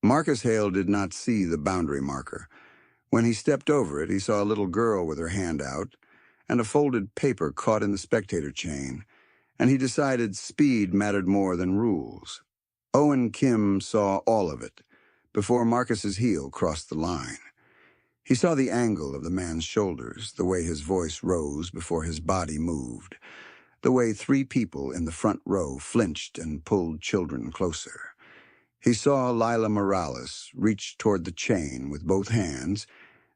Marcus Hale did not see the boundary marker. When he stepped over it, he saw a little girl with her hand out and a folded paper caught in the spectator chain, and he decided speed mattered more than rules. Owen Kim saw all of it before Marcus's heel crossed the line. He saw the angle of the man's shoulders, the way his voice rose before his body moved, the way 3 people in the front row flinched and pulled children closer. He saw Lila Morales reach toward the chain with both hands,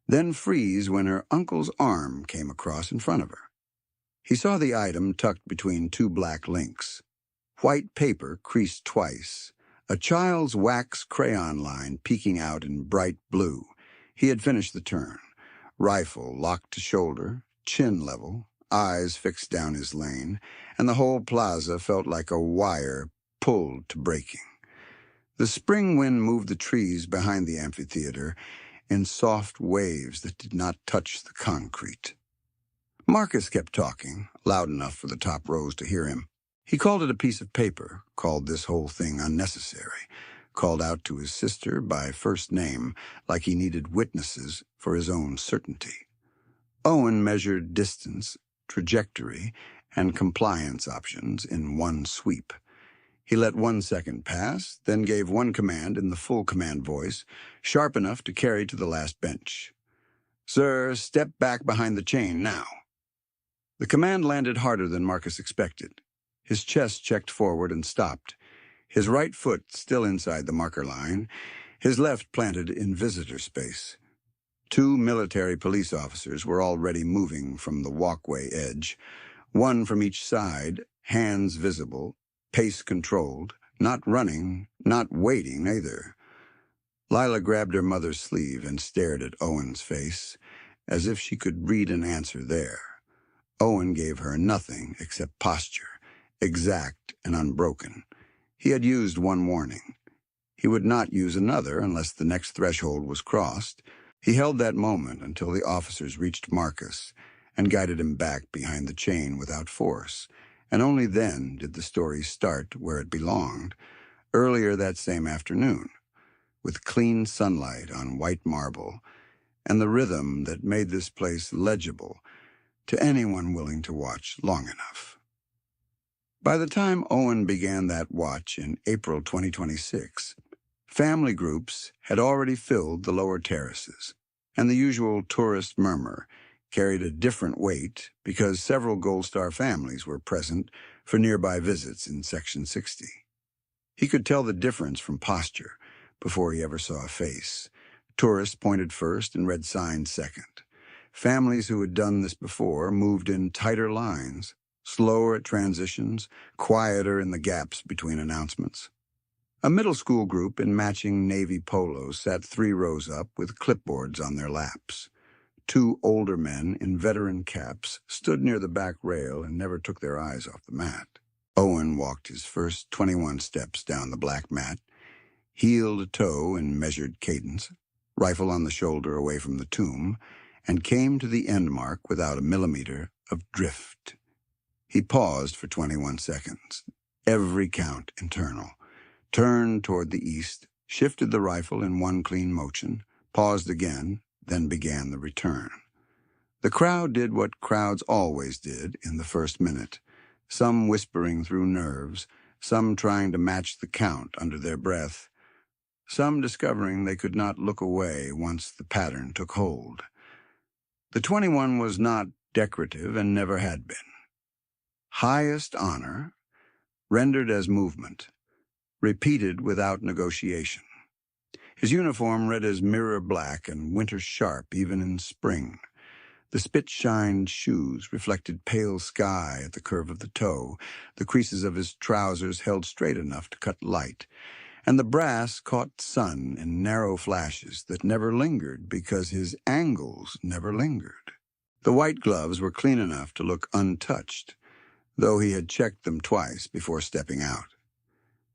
then freeze when her uncle's arm came across in front of her. He saw the item tucked between 2 black links. White paper creased twice, a child's wax crayon line peeking out in bright blue. He had finished the turn. Rifle locked to shoulder, chin level, eyes fixed down his lane, and the whole plaza felt like a wire pulled to breaking. The spring wind moved the trees behind the amphitheater in soft waves that did not touch the concrete. Marcus kept talking, loud enough for the top rows to hear him. He called it a piece of paper, called this whole thing unnecessary, called out to his sister by first name like he needed witnesses for his own certainty. Owen measured distance, trajectory, and compliance options in one sweep. He let 1 second pass, then gave one command in the full command voice, sharp enough to carry to the last bench. "Sir, step back behind the chain now." The command landed harder than Marcus expected. His chest checked forward and stopped, his right foot still inside the marker line, his left planted in visitor space. 2 military police officers were already moving from the walkway edge, one from each side, hands visible, pace controlled, not running, not waiting either. Lila grabbed her mother's sleeve and stared at Owen's face, as if she could read an answer there. Owen gave her nothing except posture, exact and unbroken. He had used one warning. He would not use another unless the next threshold was crossed. He held that moment until the officers reached Marcus and guided him back behind the chain without force, and only then did the story start where it belonged, earlier that same afternoon, with clean sunlight on white marble and the rhythm that made this place legible to anyone willing to watch long enough. By the time Owen began that watch in April 2026, family groups had already filled the lower terraces, and the usual tourist murmur carried a different weight because several Gold Star families were present for nearby visits in Section 60. He could tell the difference from posture before he ever saw a face. Tourists pointed first and read signs second. Families who had done this before moved in tighter lines, slower at transitions, quieter in the gaps between announcements. A middle school group in matching navy polos sat 3 rows up with clipboards on their laps. 2 older men in veteran caps stood near the back rail and never took their eyes off the mat. Owen walked his first 21 steps down the black mat, heel to toe in measured cadence, rifle on the shoulder away from the tomb, and came to the end mark without a millimeter of drift. He paused for 21 seconds, every count internal, turned toward the east, shifted the rifle in one clean motion, paused again, then began the return. The crowd did what crowds always did in the first minute, some whispering through nerves, some trying to match the count under their breath, some discovering they could not look away once the pattern took hold. The 21 was not decorative and never had been. Highest honor, rendered as movement, repeated without negotiation. His uniform read as mirror black and winter sharp even in spring. The spit-shined shoes reflected pale sky at the curve of the toe, the creases of his trousers held straight enough to cut light, and the brass caught sun in narrow flashes that never lingered because his angles never lingered. The white gloves were clean enough to look untouched, though he had checked them twice before stepping out.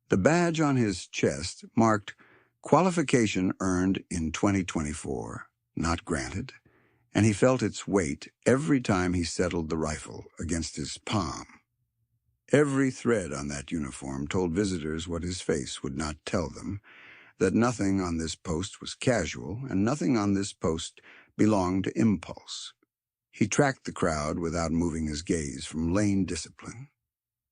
The badge on his chest marked qualification earned in 2024, not granted, and he felt its weight every time he settled the rifle against his palm. Every thread on that uniform told visitors what his face would not tell them, that nothing on this post was casual and nothing on this post belonged to impulse. He tracked the crowd without moving his gaze from lane discipline.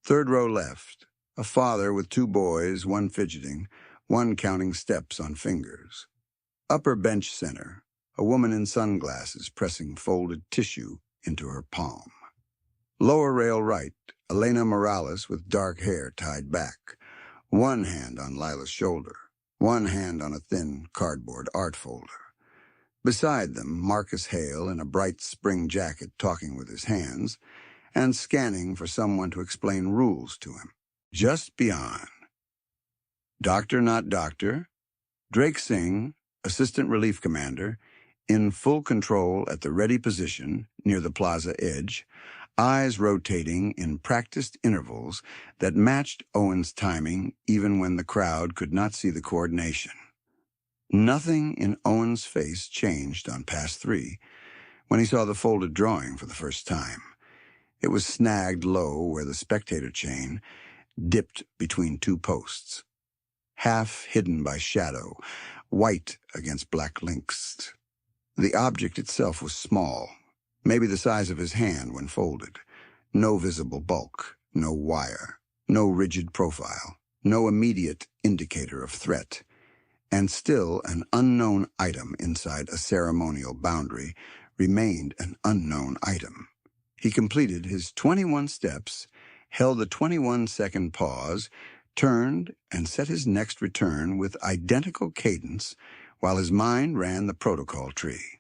Third row left, a father with two boys, one fidgeting, one counting steps on fingers. Upper bench center, a woman in sunglasses pressing folded tissue into her palm. Lower rail right, Elena Morales with dark hair tied back, one hand on Lila's shoulder, one hand on a thin cardboard art folder. Beside them, Marcus Hale in a bright spring jacket talking with his hands and scanning for someone to explain rules to him. Just beyond. Doctor not doctor, Drake Singh, Assistant Relief Commander, in full control at the ready position near the plaza edge, eyes rotating in practiced intervals that matched Owen's timing even when the crowd could not see the coordination. Nothing in Owen's face changed on pass 3 when he saw the folded drawing for the first time. It was snagged low where the spectator chain dipped between two posts, half hidden by shadow, white against black links. The object itself was small, maybe the size of his hand when folded. No visible bulk, no wire, no rigid profile, no immediate indicator of threat, and still an unknown item inside a ceremonial boundary remained an unknown item. He completed his 21 steps, held the 21-second pause, turned and set his next return with identical cadence while his mind ran the protocol tree.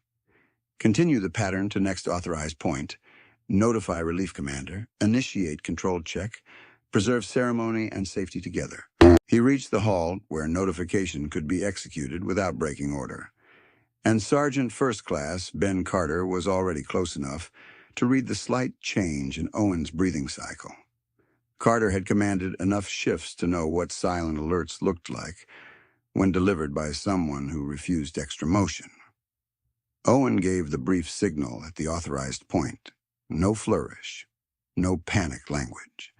Continue the pattern to next authorized point, notify relief commander, initiate controlled check, preserve ceremony and safety together. He reached the hall where notification could be executed without breaking order. And Sergeant First Class Ben Carter was already close enough to read the slight change in Owen's breathing cycle. Carter had commanded enough shifts to know what silent alerts looked like when delivered by someone who refused extra motion. Owen gave the brief signal at the authorized point. No flourish, no panic language.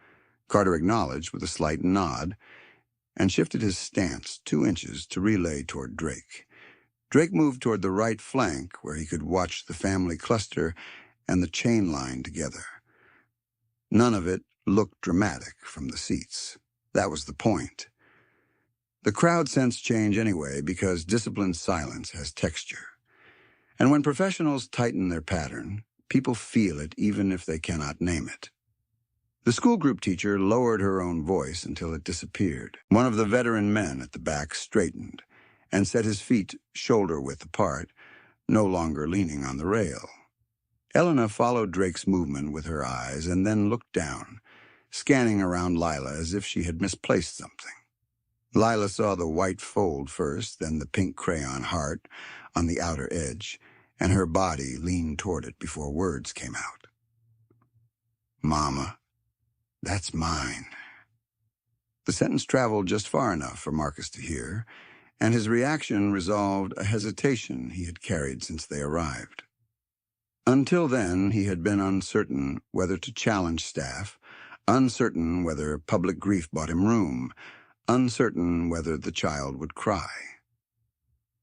Carter acknowledged with a slight nod and shifted his stance 2 inches to relay toward Drake. Drake moved toward the right flank where he could watch the family cluster and the chain line together. None of it looked dramatic from the seats. That was the point. The crowd sensed change anyway because disciplined silence has texture. And when professionals tighten their pattern, people feel it even if they cannot name it. The school group teacher lowered her own voice until it disappeared. One of the veteran men at the back straightened and set his feet shoulder-width apart, no longer leaning on the rail. Elena followed Drake's movement with her eyes and then looked down, scanning around Lila as if she had misplaced something. Lila saw the white fold first, then the pink crayon heart on the outer edge, and her body leaned toward it before words came out. "Mama, that's mine." The sentence traveled just far enough for Marcus to hear, and his reaction resolved a hesitation he had carried since they arrived. Until then, he had been uncertain whether to challenge staff, uncertain whether public grief bought him room, uncertain whether the child would cry.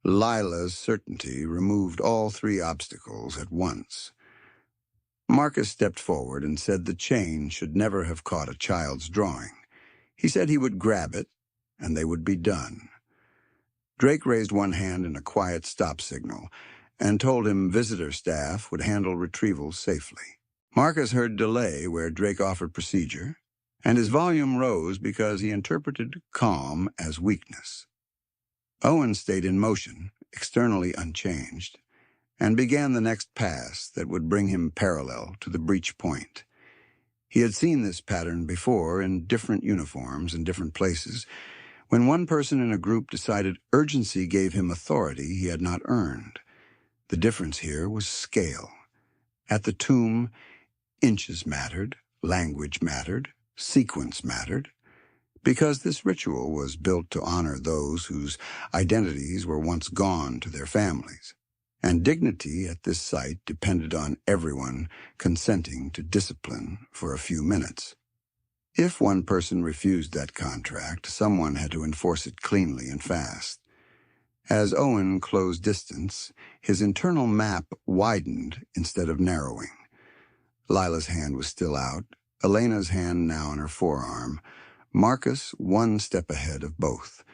Lila's certainty removed all 3 obstacles at once. Marcus stepped forward and said the chain should never have caught a child's drawing. He said he would grab it, and they would be done. Drake raised one hand in a quiet stop signal and told him visitor staff would handle retrieval safely. Marcus heard delay where Drake offered procedure, and his volume rose because he interpreted calm as weakness. Owen stayed in motion, externally unchanged, and began the next pass that would bring him parallel to the breach point. He had seen this pattern before in different uniforms in different places, when one person in a group decided urgency gave him authority he had not earned. The difference here was scale. At the tomb, inches mattered, language mattered, sequence mattered, because this ritual was built to honor those whose identities were once gone to their families, and dignity at this site depended on everyone consenting to discipline for a few minutes. If one person refused that contract, someone had to enforce it cleanly and fast. As Owen closed distance, his internal map widened instead of narrowing. Lila's hand was still out, Elena's hand now on her forearm, Marcus one step ahead of both,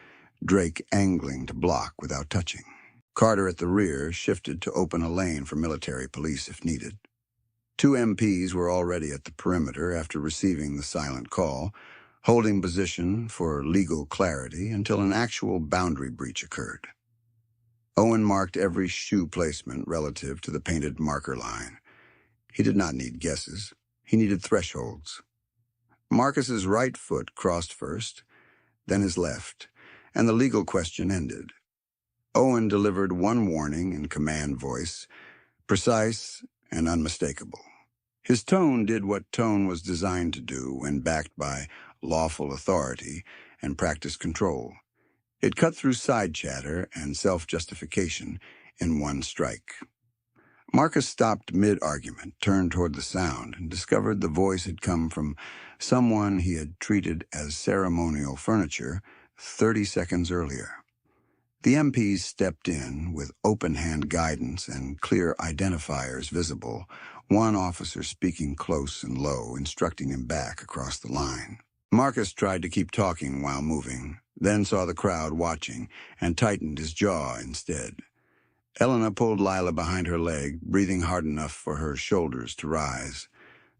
Drake angling to block without touching. Carter at the rear shifted to open a lane for military police if needed. 2 MPs were already at the perimeter after receiving the silent call, holding position for legal clarity until an actual boundary breach occurred. Owen marked every shoe placement relative to the painted marker line. He did not need guesses. He needed thresholds. Marcus's right foot crossed first, then his left, and the legal question ended. Owen delivered one warning in command voice, precise and unmistakable. His tone did what tone was designed to do when backed by lawful authority and practiced control. It cut through side chatter and self-justification in one strike. Marcus stopped mid-argument, turned toward the sound, and discovered the voice had come from someone he had treated as ceremonial furniture 30 seconds earlier. The MPs stepped in with open-hand guidance and clear identifiers visible, one officer speaking close and low, instructing him back across the line. Marcus tried to keep talking while moving, then saw the crowd watching and tightened his jaw instead. Elena pulled Lila behind her leg, breathing hard enough for her shoulders to rise.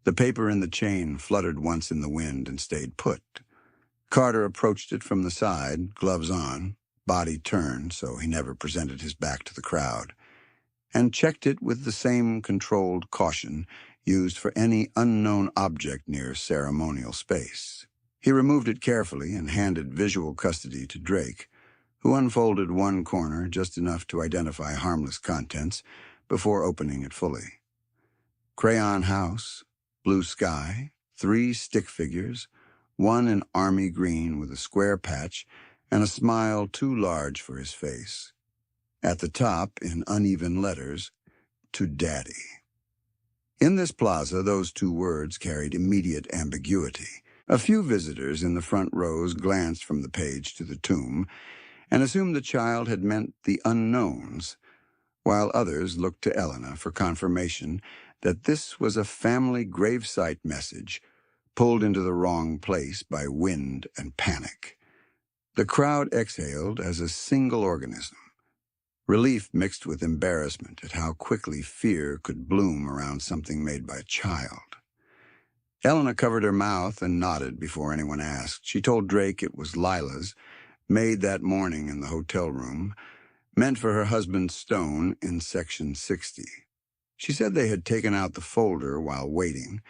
The paper in the chain fluttered once in the wind and stayed put. Carter approached it from the side, gloves on, body turned so he never presented his back to the crowd, and checked it with the same controlled caution used for any unknown object near ceremonial space. He removed it carefully and handed visual custody to Drake, who unfolded one corner just enough to identify harmless contents before opening it fully. Crayon house, blue sky, 3 stick figures, one in army green with a square patch and a smile too large for his face. At the top, in uneven letters, to Daddy. In this plaza, those 2 words carried immediate ambiguity. A few visitors in the front rows glanced from the page to the tomb and assumed the child had meant the unknowns, while others looked to Elena for confirmation that this was a family gravesite message pulled into the wrong place by wind and panic. The crowd exhaled as a single organism, relief mixed with embarrassment at how quickly fear could bloom around something made by a child. Elena covered her mouth and nodded before anyone asked. She told Drake it was Lila's, made that morning in the hotel room, meant for her husband's stone in Section 60. She said they had taken out the folder while waiting,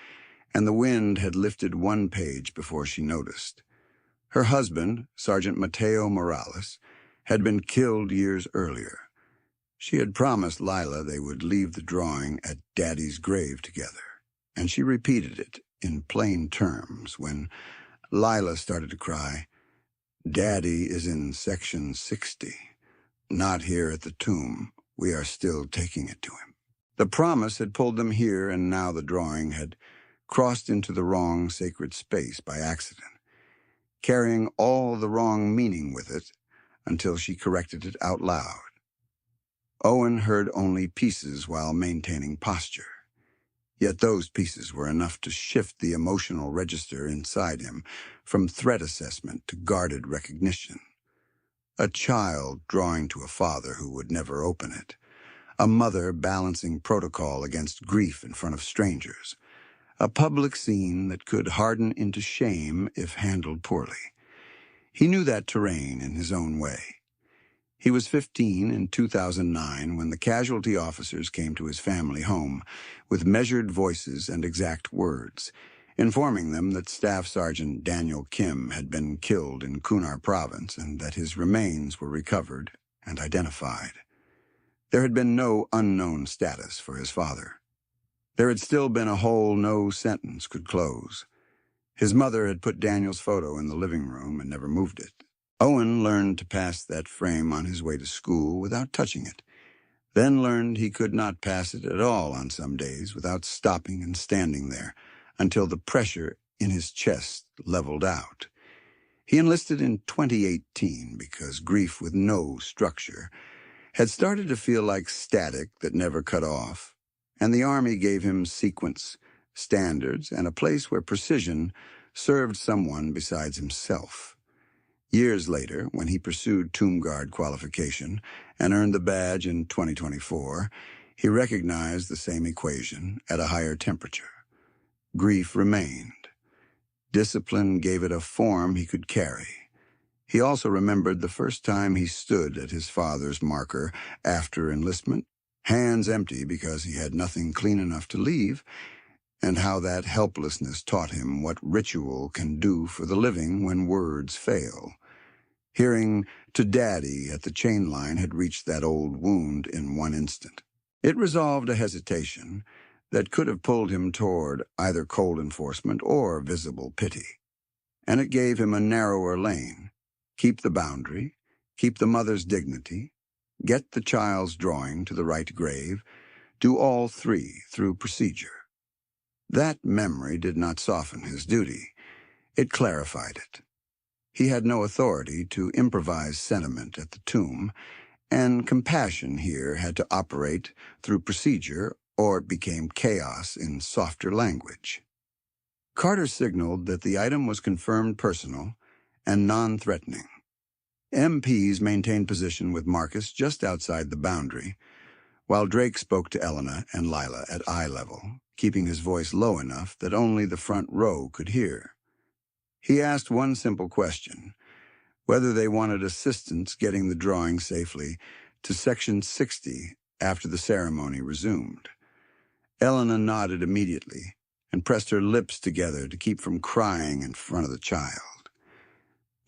and the wind had lifted one page before she noticed. Her husband, Sergeant Mateo Morales, had been killed years earlier. She had promised Lila they would leave the drawing at Daddy's grave together, and she repeated it in plain terms when Lila started to cry, "Daddy is in Section 60. Not here at the tomb. We are still taking it to him." The promise had pulled them here, and now the drawing had crossed into the wrong sacred space by accident, carrying all the wrong meaning with it until she corrected it out loud. Owen heard only pieces while maintaining posture. Yet those pieces were enough to shift the emotional register inside him from threat assessment to guarded recognition. A child drawing to a father who would never open it. A mother balancing protocol against grief in front of strangers. A public scene that could harden into shame if handled poorly. He knew that terrain in his own way. He was 15 in 2009 when the casualty officers came to his family home with measured voices and exact words, informing them that Staff Sergeant Daniel Kim had been killed in Kunar Province and that his remains were recovered and identified. There had been no unknown status for his father. There had still been a hole no sentence could close. His mother had put Daniel's photo in the living room and never moved it. Owen learned to pass that frame on his way to school without touching it, then learned he could not pass it at all on some days without stopping and standing there until the pressure in his chest leveled out. He enlisted in 2018 because grief with no structure had started to feel like static that never cut off, and the Army gave him sequence, standards, and a place where precision served someone besides himself. Years later, when he pursued Tomb Guard qualification and earned the badge in 2024, he recognized the same equation at a higher temperature. Grief remained. Discipline gave it a form he could carry. He also remembered the first time he stood at his father's marker after enlistment, hands empty because he had nothing clean enough to leave, and how that helplessness taught him what ritual can do for the living when words fail. Hearing "to Daddy" at the chain line had reached that old wound in one instant. It resolved a hesitation that could have pulled him toward either cold enforcement or visible pity. And it gave him a narrower lane. Keep the boundary, keep the mother's dignity, get the child's drawing to the right grave, do all three through procedure. That memory did not soften his duty. It clarified it. He had no authority to improvise sentiment at the tomb, and compassion here had to operate through procedure or it became chaos in softer language. Carter signaled that the item was confirmed personal and non-threatening. MPs maintained position with Marcus just outside the boundary, while Drake spoke to Elena and Lila at eye level, keeping his voice low enough that only the front row could hear. He asked one simple question: whether they wanted assistance getting the drawing safely to Section 60 after the ceremony resumed. Elena nodded immediately and pressed her lips together to keep from crying in front of the child.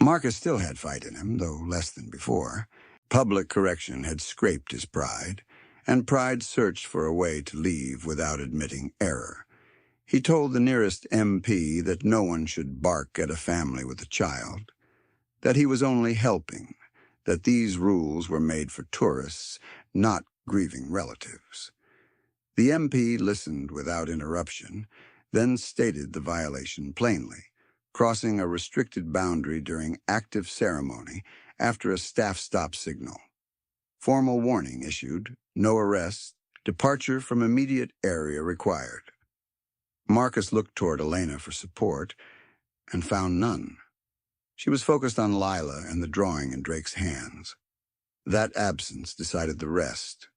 Marcus still had fight in him, though less than before. Public correction had scraped his pride, and pride searched for a way to leave without admitting error. He told the nearest MP that no one should bark at a family with a child, that he was only helping, that these rules were made for tourists, not grieving relatives. The MP listened without interruption, then stated the violation plainly, crossing a restricted boundary during active ceremony after a staff stop signal. Formal warning issued, no arrest, departure from immediate area required. Marcus looked toward Elena for support and found none. She was focused on Lila and the drawing in Drake's hands. That absence decided the rest.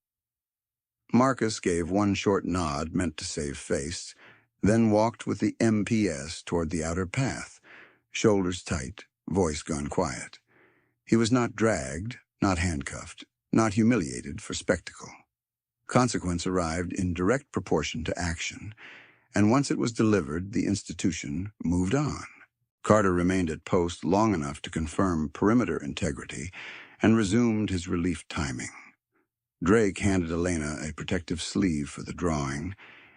Marcus gave one short nod meant to save face, then walked with the MPS toward the outer path, shoulders tight, voice gone quiet. He was not dragged, not handcuffed, not humiliated for spectacle. Consequence arrived in direct proportion to action, and once it was delivered, the institution moved on. Carter remained at post long enough to confirm perimeter integrity and resumed his relief timing. Drake handed Elena a protective sleeve for the drawing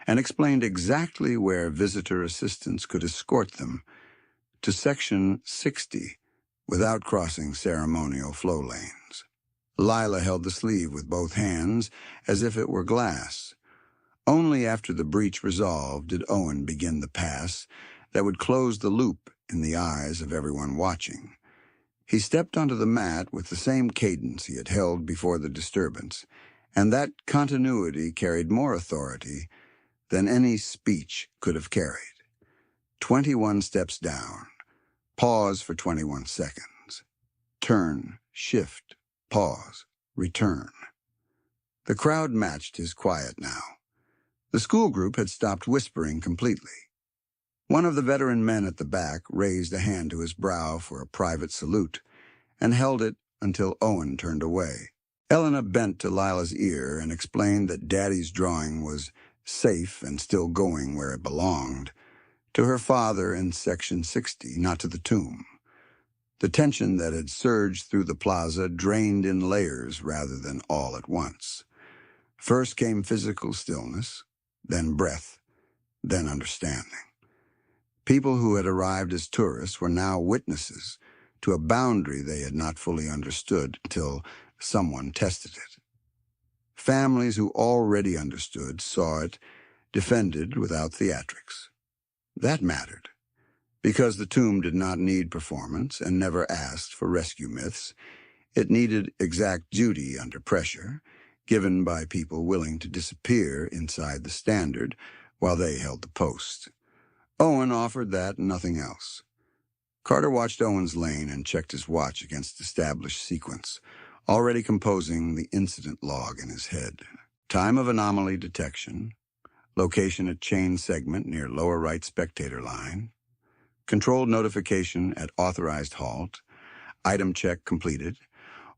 and explained exactly where visitor assistants could escort them to Section 60 without crossing ceremonial flow lanes. Lila held the sleeve with both hands as if it were glass. Only after the breach resolved did Owen begin the pass that would close the loop in the eyes of everyone watching. He stepped onto the mat with the same cadence he had held before the disturbance, and that continuity carried more authority than any speech could have carried. 21 steps down. Pause for 21 seconds. Turn, shift, pause, return. The crowd matched his quiet now. The school group had stopped whispering completely. One of the veteran men at the back raised a hand to his brow for a private salute and held it until Owen turned away. Elena bent to Lila's ear and explained that Daddy's drawing was safe and still going where it belonged, to her father in Section 60, not to the tomb. The tension that had surged through the plaza drained in layers rather than all at once. First came physical stillness, then breath, then understanding. People who had arrived as tourists were now witnesses to a boundary they had not fully understood until someone tested it. Families who already understood saw it defended without theatrics. That mattered. Because the tomb did not need performance and never asked for rescue myths, it needed exact duty under pressure, given by people willing to disappear inside the standard while they held the post. Owen offered that and nothing else. Carter watched Owen's lane and checked his watch against established sequence, already composing the incident log in his head. Time of anomaly detection, location at chain segment near lower right spectator line, controlled notification at authorized halt, item check completed,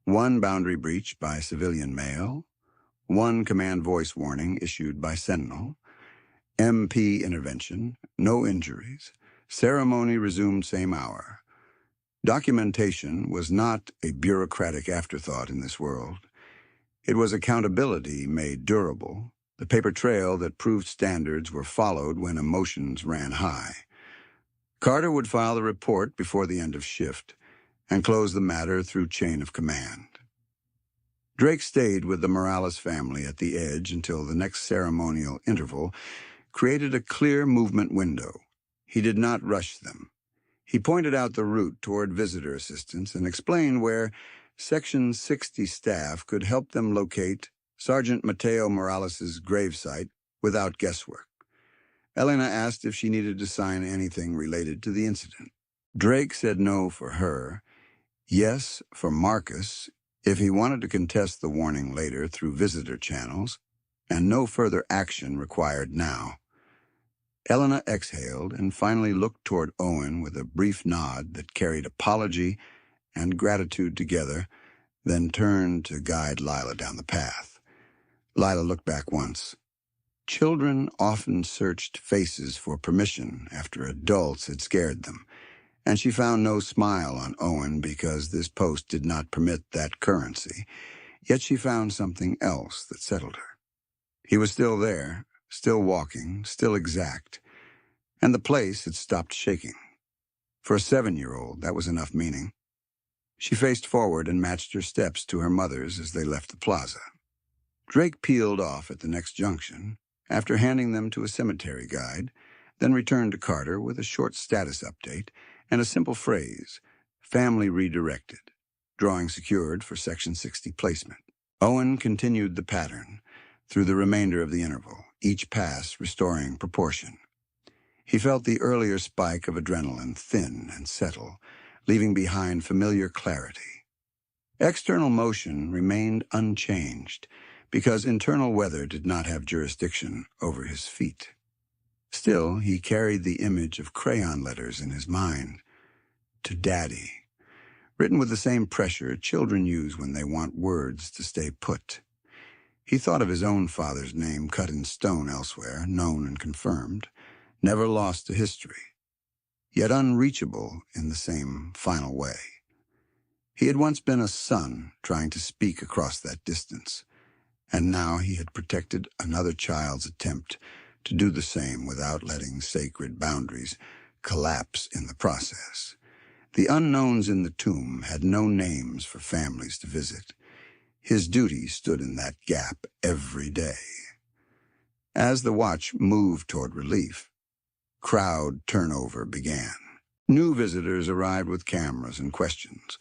1 boundary breach by civilian male, 1 command voice warning issued by Sentinel, MP intervention, no injuries, ceremony resumed same hour. Documentation was not a bureaucratic afterthought in this world. It was accountability made durable, the paper trail that proved standards were followed when emotions ran high. Carter would file the report before the end of shift and close the matter through chain of command. Drake stayed with the Morales family at the edge until the next ceremonial interval created a clear movement window. He did not rush them. He pointed out the route toward visitor assistance and explained where Section 60 staff could help them locate Sergeant Mateo Morales' gravesite without guesswork. Elena asked if she needed to sign anything related to the incident. Drake said no for her, yes for Marcus if he wanted to contest the warning later through visitor channels, and no further action required now. Elena exhaled and finally looked toward Owen with a brief nod that carried apology and gratitude together, then turned to guide Lila down the path. Lila looked back once. Children often searched faces for permission after adults had scared them, and she found no smile on Owen because this post did not permit that currency, yet she found something else that settled her. He was still there, still walking, still exact, and the place had stopped shaking. For a 7-year-old, that was enough meaning. She faced forward and matched her steps to her mother's as they left the plaza. Drake peeled off at the next junction, after handing them to a cemetery guide, then returned to Carter with a short status update and a simple phrase, family redirected, drawing secured for Section 60 placement. Owen continued the pattern through the remainder of the interval, each pass restoring proportion. He felt the earlier spike of adrenaline thin and settle, leaving behind familiar clarity. External motion remained unchanged because internal weather did not have jurisdiction over his feet. Still, he carried the image of crayon letters in his mind. To Daddy, written with the same pressure children use when they want words to stay put. He thought of his own father's name cut in stone elsewhere, known and confirmed, never lost to history, yet unreachable in the same final way. He had once been a son trying to speak across that distance, and now he had protected another child's attempt to do the same without letting sacred boundaries collapse in the process. The unknowns in the tomb had no names for families to visit. His duty stood in that gap every day. As the watch moved toward relief, crowd turnover began. New visitors arrived with cameras and questions.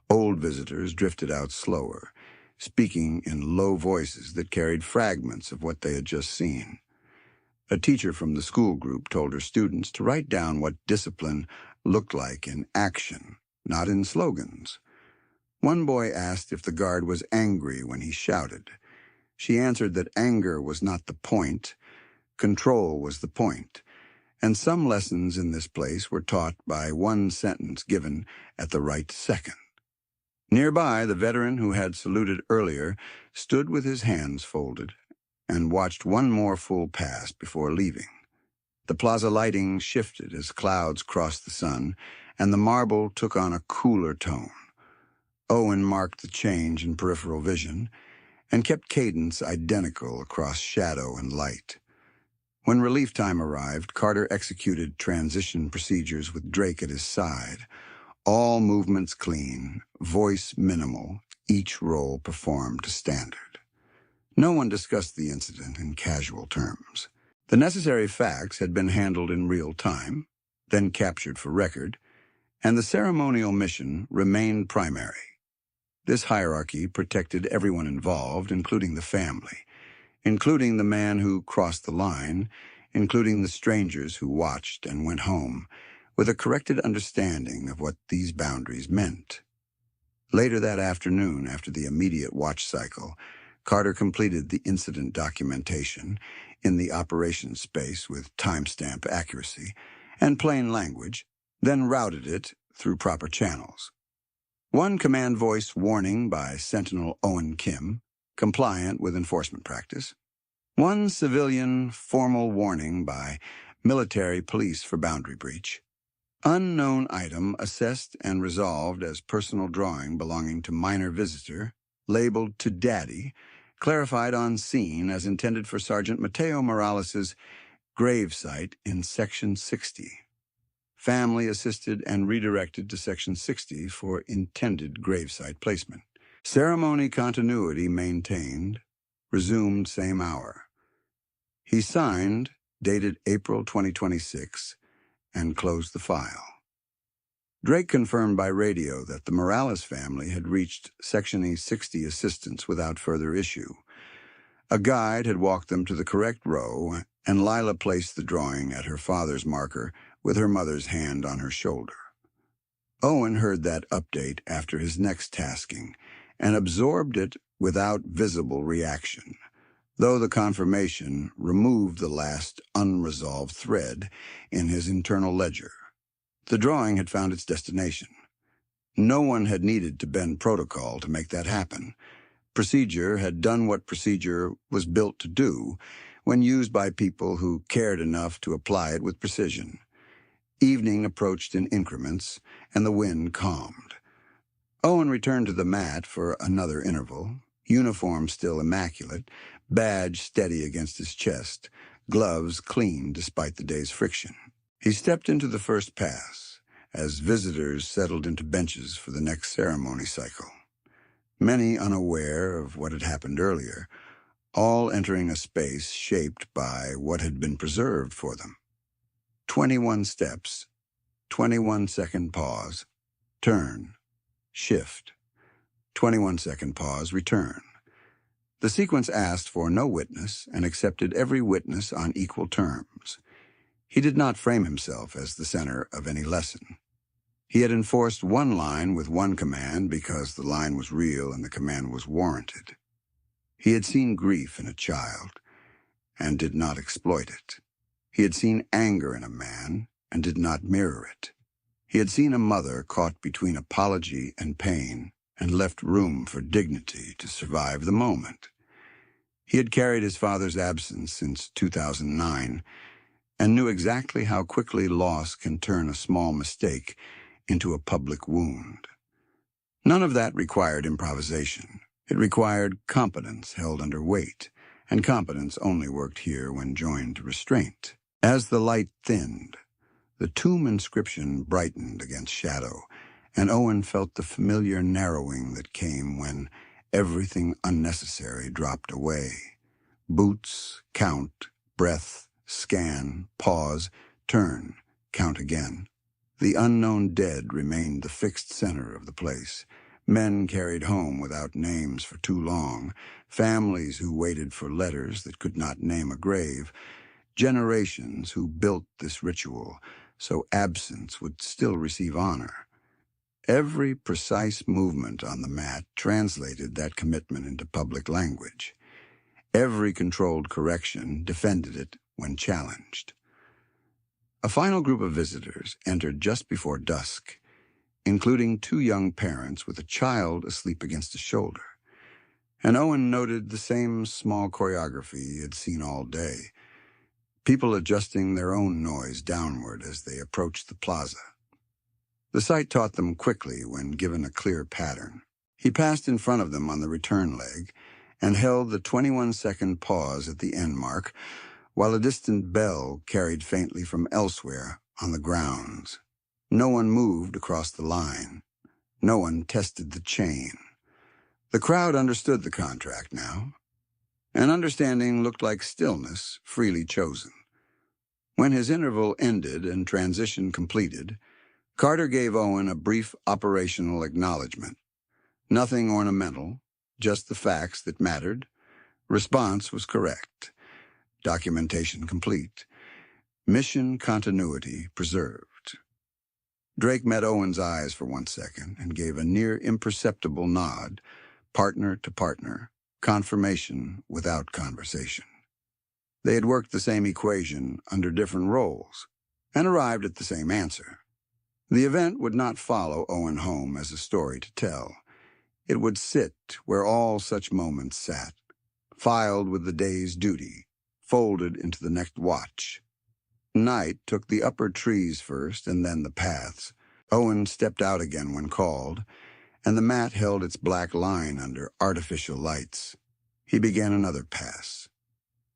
Old visitors drifted out slower, speaking in low voices that carried fragments of what they had just seen. A teacher from the school group told her students to write down what discipline looked like in action, not in slogans. One boy asked if the guard was angry when he shouted. She answered that anger was not the point, control was the point, and some lessons in this place were taught by one sentence given at the right second. Nearby, the veteran who had saluted earlier stood with his hands folded and watched one more full pass before leaving. The plaza lighting shifted as clouds crossed the sun, and the marble took on a cooler tone. Owen marked the change in peripheral vision and kept cadence identical across shadow and light. When relief time arrived, Carter executed transition procedures with Drake at his side. All movements clean, voice minimal, each role performed to standard. No one discussed the incident in casual terms. The necessary facts had been handled in real time. then captured for record, and the ceremonial mission remained primary. This hierarchy protected everyone involved, including the family, including the man who crossed the line, including the strangers who watched and went home, with a corrected understanding of what these boundaries meant. Later that afternoon, after the immediate watch cycle, Carter completed the incident documentation in the operations space with timestamp accuracy and plain language, then routed it through proper channels. One command voice warning by Sentinel Owen Kim, compliant with enforcement practice. One civilian formal warning by military police for boundary breach. Unknown item assessed and resolved as personal drawing belonging to minor visitor, labeled to Daddy, clarified on scene as intended for Sergeant Mateo Morales' grave site in Section 60. Family assisted and redirected to Section 60 for intended gravesite placement. Ceremony continuity maintained, resumed same hour. He signed, dated April 2026, and closed the file. Drake confirmed by radio that the Morales family had reached Section E60 assistance without further issue. A guide had walked them to the correct row, and Lila placed the drawing at her father's marker with her mother's hand on her shoulder. Owen heard that update after his next tasking and absorbed it without visible reaction, though the confirmation removed the last unresolved thread in his internal ledger. The drawing had found its destination. No one had needed to bend protocol to make that happen. Procedure had done what procedure was built to do when used by people who cared enough to apply it with precision. Evening approached in increments, and the wind calmed. Owen returned to the mat for another interval, uniform still immaculate, badge steady against his chest, gloves clean despite the day's friction. He stepped into the first pass as visitors settled into benches for the next ceremony cycle. Many unaware of what had happened earlier, all entering a space shaped by what had been preserved for them. 21 steps, 21-second pause, turn, shift, 21-second pause, return. The sequence asked for no witness and accepted every witness on equal terms. He did not frame himself as the center of any lesson. He had enforced one line with one command because the line was real and the command was warranted. He had seen grief in a child and did not exploit it. He had seen anger in a man and did not mirror it. He had seen a mother caught between apology and pain and left room for dignity to survive the moment. He had carried his father's absence since 2009 and knew exactly how quickly loss can turn a small mistake into a public wound. None of that required improvisation. It required competence held under weight, and competence only worked here when joined to restraint. As the light thinned, the tomb inscription brightened against shadow, and Owen felt the familiar narrowing that came when everything unnecessary dropped away. Boots, count, breath, scan, pause, turn, count again. The unknown dead remained the fixed center of the place. Men carried home without names for too long, families who waited for letters that could not name a grave, generations who built this ritual so absence would still receive honor. Every precise movement on the mat translated that commitment into public language. Every controlled correction defended it when challenged. A final group of visitors entered just before dusk, including 2 young parents with a child asleep against a shoulder. And Owen noted the same small choreography he had seen all day, people adjusting their own noise downward as they approached the plaza. The sight taught them quickly when given a clear pattern. He passed in front of them on the return leg and held the 21-second pause at the end mark, while a distant bell carried faintly from elsewhere on the grounds. No one moved across the line. No one tested the chain. The crowd understood the contract now. An understanding looked like stillness freely chosen. When his interval ended and transition completed, Carter gave Owen a brief operational acknowledgement. Nothing ornamental, just the facts that mattered. Response was correct. Documentation complete. Mission continuity preserved. Drake met Owen's eyes for 1 second and gave a near imperceptible nod, partner to partner, confirmation without conversation. They had worked the same equation under different roles and arrived at the same answer. The event would not follow Owen home as a story to tell. It would sit where all such moments sat, filed with the day's duty, folded into the next watch. Night took the upper trees first and then the paths. Owen stepped out again when called, and the mat held its black line under artificial lights. He began another pass.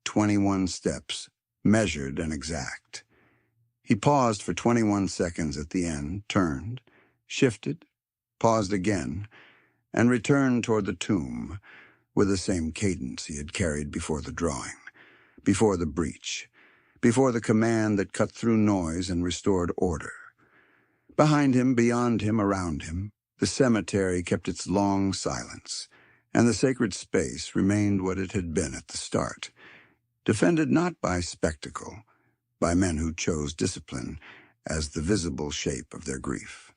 21 steps, measured and exact. He paused for 21 seconds at the end, turned, shifted, paused again, and returned toward the tomb with the same cadence he had carried before the drawing, before the breach, before the command that cut through noise and restored order. Behind him, beyond him, around him, the cemetery kept its long silence, and the sacred space remained what it had been at the start, defended not by spectacle, by men who chose discipline as the visible shape of their grief.